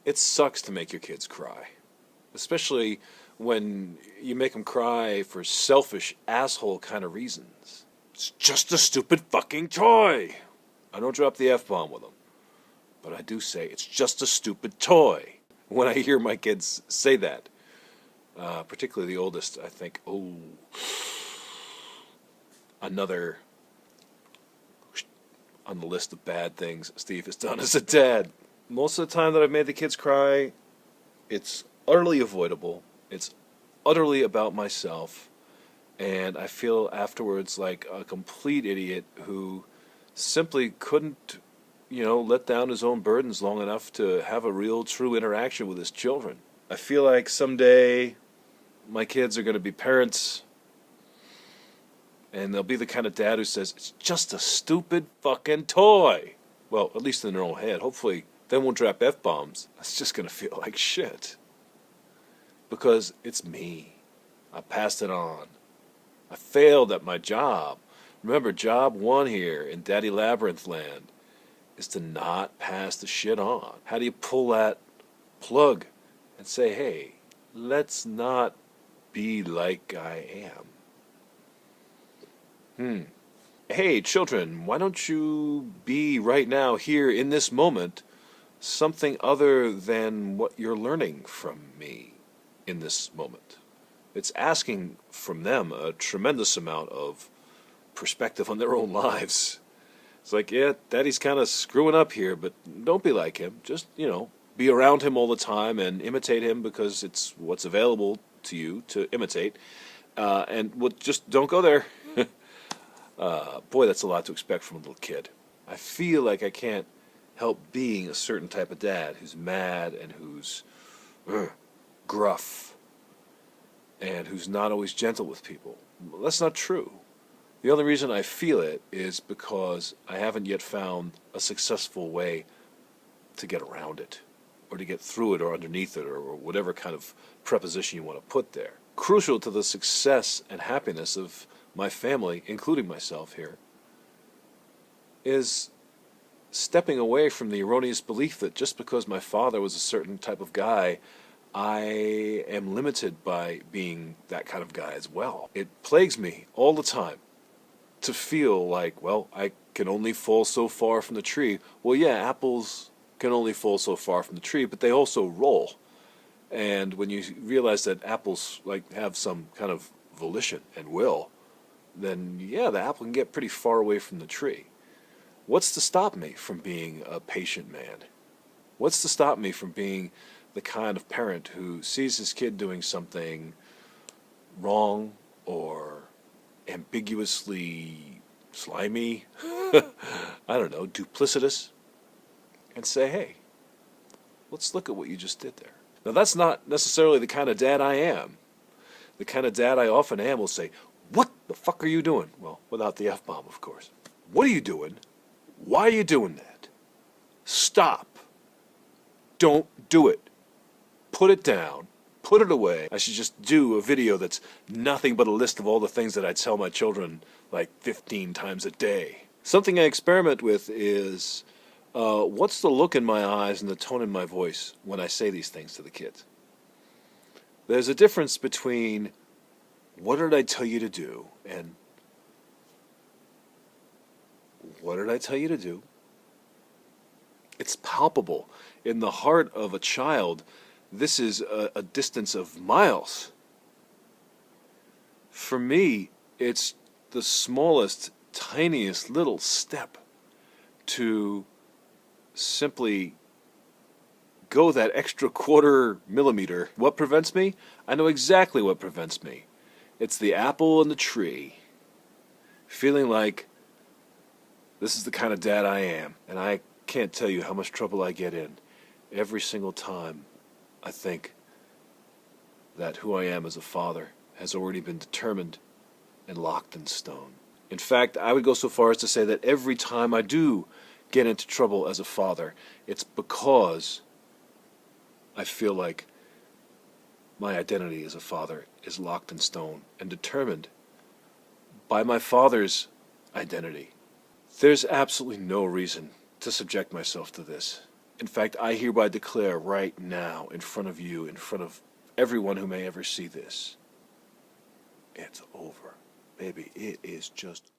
It sucks to make your kids cry, especially when you make them cry for selfish, asshole kind of reasons. It's just a stupid fucking toy. I don't drop the F-bomb with them, but I do say it's just a stupid toy. When I hear my kids say that, particularly the oldest, I think, oh, another on the list of bad things Steve has done as a dad. Most of the time that I've made the kids cry, it's utterly avoidable. It's utterly about myself. And I feel afterwards like a complete idiot who simply couldn't, let down his own burdens long enough to have a real, true interaction with his children. I feel like someday my kids are going to be parents, and they'll be the kind of dad who says, it's just a stupid fucking toy. Well, at least in their own head. Hopefully they won't drop F-bombs. It's just going to feel like shit. Because it's me. I passed it on. I failed at my job. Remember, job one here in Daddy Labyrinth land is to not pass the shit on. How do you pull that plug and say, hey, let's not be like I am? Hey, children, why don't you be right now, here, in this moment, something other than what you're learning from me in this moment? It's asking from them a tremendous amount of perspective on their own lives. It's like, yeah, Daddy's kind of screwing up here, but don't be like him. Just, be around him all the time and imitate him because it's what's available to you to imitate. Just don't go there. Boy, that's a lot to expect from a little kid. I feel like I can't help being a certain type of dad who's mad and who's gruff and who's not always gentle with people. Well, that's not true. The only reason I feel it is because I haven't yet found a successful way to get around it, or to get through it, or underneath it, or whatever kind of preposition you want to put there. Crucial to the success and happiness of my family, including myself here, is stepping away from the erroneous belief that just because my father was a certain type of guy, I am limited by being that kind of guy as well. It plagues me all the time to feel like, well, I can only fall so far from the tree. Well, yeah, apples can only fall so far from the tree, but they also roll. And when you realize that apples have some kind of volition and will, then yeah, the apple can get pretty far away from the tree. What's to stop me from being a patient man? What's to stop me from being the kind of parent who sees his kid doing something wrong or ambiguously slimy, I don't know, duplicitous, and say, hey, let's look at what you just did there. Now, that's not necessarily the kind of dad I am. The kind of dad I often am will say, what the fuck are you doing? Well, without the F-bomb, of course. What are you doing? Why are you doing that? Stop. Don't do it. Put it down. Put it away. I should just do a video that's nothing but a list of all the things that I tell my children like 15 times a day. Something I experiment with is, what's the look in my eyes and the tone in my voice when I say these things to the kids? There's a difference between what did I tell you to do and what did I tell you to do? It's palpable. In the heart of a child, this is a distance of miles. For me, it's the smallest, tiniest little step to simply go that extra quarter millimeter. What prevents me? I know exactly what prevents me. It's the apple in the tree. Feeling like this is the kind of dad I am, and I can't tell you how much trouble I get in every single time I think that who I am as a father has already been determined and locked in stone. In fact, I would go so far as to say that every time I do get into trouble as a father, it's because I feel like my identity as a father is locked in stone and determined by my father's identity. There's absolutely no reason to subject myself to this. In fact, I hereby declare right now, in front of you, in front of everyone who may ever see this, it's over. Baby, it is just